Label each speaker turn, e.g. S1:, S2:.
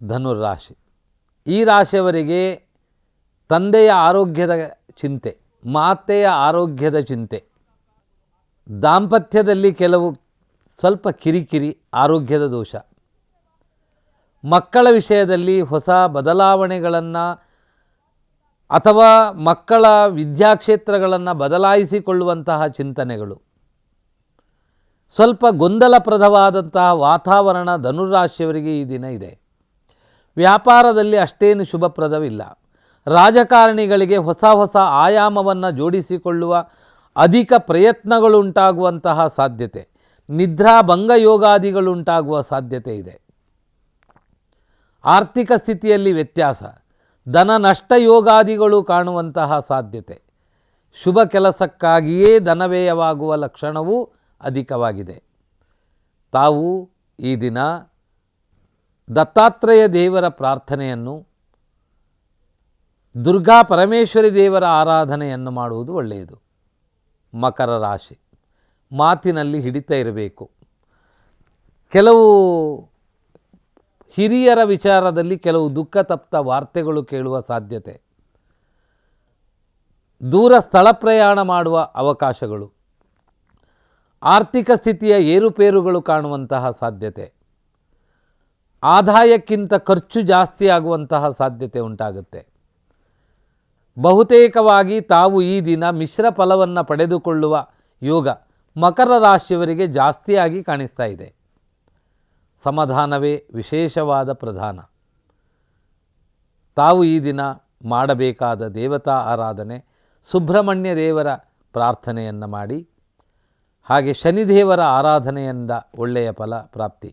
S1: ಧನುರ್ರಾಶಿ. ಈ ರಾಶಿಯವರಿಗೆ ತಂದೆಯ ಆರೋಗ್ಯದ ಚಿಂತೆ, ಮಾತೆಯ ಆರೋಗ್ಯದ ಚಿಂತೆ, ದಾಂಪತ್ಯದಲ್ಲಿ ಕೆಲವು ಸ್ವಲ್ಪ ಕಿರಿಕಿರಿ, ಆರೋಗ್ಯದ ದೋಷ, ಮಕ್ಕಳ ವಿಷಯದಲ್ಲಿ ಹೊಸ ಬದಲಾವಣೆಗಳನ್ನು ಅಥವಾ ಮಕ್ಕಳ ವಿದ್ಯಾಕ್ಷೇತ್ರಗಳನ್ನು ಬದಲಾಯಿಸಿಕೊಳ್ಳುವಂತಹ ಚಿಂತನೆಗಳು, ಸ್ವಲ್ಪ ಗೊಂದಲಪ್ರದವಾದಂತಹ ವಾತಾವರಣ ಧನುರಾಶಿಯವರಿಗೆ ಈ ದಿನ ಇದೆ. ವ್ಯಾಪಾರದಲ್ಲಿ ಅಷ್ಟೇನು ಶುಭಪ್ರದವಿಲ್ಲ. ರಾಜಕಾರಣಿಗಳಿಗೆ ಹೊಸ ಹೊಸ ಆಯಾಮವನ್ನು ಜೋಡಿಸಿಕೊಳ್ಳುವ ಅಧಿಕ ಪ್ರಯತ್ನಗಳುಂಟಾಗುವಂತಹ ಸಾಧ್ಯತೆ, ನಿದ್ರಾಭಂಗ ಯೋಗಾದಿಗಳುಂಟಾಗುವ ಸಾಧ್ಯತೆ ಇದೆ. ಆರ್ಥಿಕ ಸ್ಥಿತಿಯಲ್ಲಿ ವ್ಯತ್ಯಾಸ, ಧನ ನಷ್ಟ ಯೋಗಾದಿಗಳು ಕಾಣುವಂತಹ ಸಾಧ್ಯತೆ, ಶುಭ ಕೆಲಸಕ್ಕಾಗಿಯೇ ಧನವ್ಯಯವಾಗುವ ಲಕ್ಷಣವೂ ಅಧಿಕವಾಗಿದೆ. ತಾವು ಈ ದಿನ ದತ್ತಾತ್ರೇಯ ದೇವರ ಪ್ರಾರ್ಥನೆಯನ್ನು, ದುರ್ಗಾ ಪರಮೇಶ್ವರಿ ದೇವರ ಆರಾಧನೆಯನ್ನು ಮಾಡುವುದು ಒಳ್ಳೆಯದು. ಮಕರ ರಾಶಿ. ಮಾತಿನಲ್ಲಿ ಹಿಡಿತ ಇರಬೇಕು. ಕೆಲವು ಹಿರಿಯರ ವಿಚಾರದಲ್ಲಿ ಕೆಲವು ದುಃಖತಪ್ತ ವಾರ್ತೆಗಳು ಕೇಳುವ ಸಾಧ್ಯತೆ, ದೂರ ಸ್ಥಳ ಪ್ರಯಾಣ ಮಾಡುವ ಅವಕಾಶಗಳು, ಆರ್ಥಿಕ ಸ್ಥಿತಿಯ ಏರುಪೇರುಗಳು ಕಾಣುವಂತಹ ಸಾಧ್ಯತೆ, ಆದಾಯಕ್ಕಿಂತ ಖರ್ಚು ಜಾಸ್ತಿ ಆಗುವಂತಹ ಸಾಧ್ಯತೆ ಉಂಟಾಗುತ್ತೆ. ಬಹುತೇಕವಾಗಿ ತಾವು ಈ ದಿನ ಮಿಶ್ರ ಫಲವನ್ನು ಪಡೆದುಕೊಳ್ಳುವ ಯೋಗ ಮಕರ ರಾಶಿಯವರಿಗೆ ಜಾಸ್ತಿಯಾಗಿ ಕಾಣಿಸ್ತಾ ಇದೆ. ಸಮಾಧಾನವೇ ವಿಶೇಷವಾದ ಪ್ರಧಾನ. ತಾವು ಈ ದಿನ ಮಾಡಬೇಕಾದ ದೇವತಾ ಆರಾಧನೆ, ಸುಬ್ರಹ್ಮಣ್ಯ ದೇವರ ಪ್ರಾರ್ಥನೆಯನ್ನು ಮಾಡಿ, ಹಾಗೆ ಶನಿದೇವರ ಆರಾಧನೆಯಿಂದ ಒಳ್ಳೆಯ ಫಲ ಪ್ರಾಪ್ತಿ.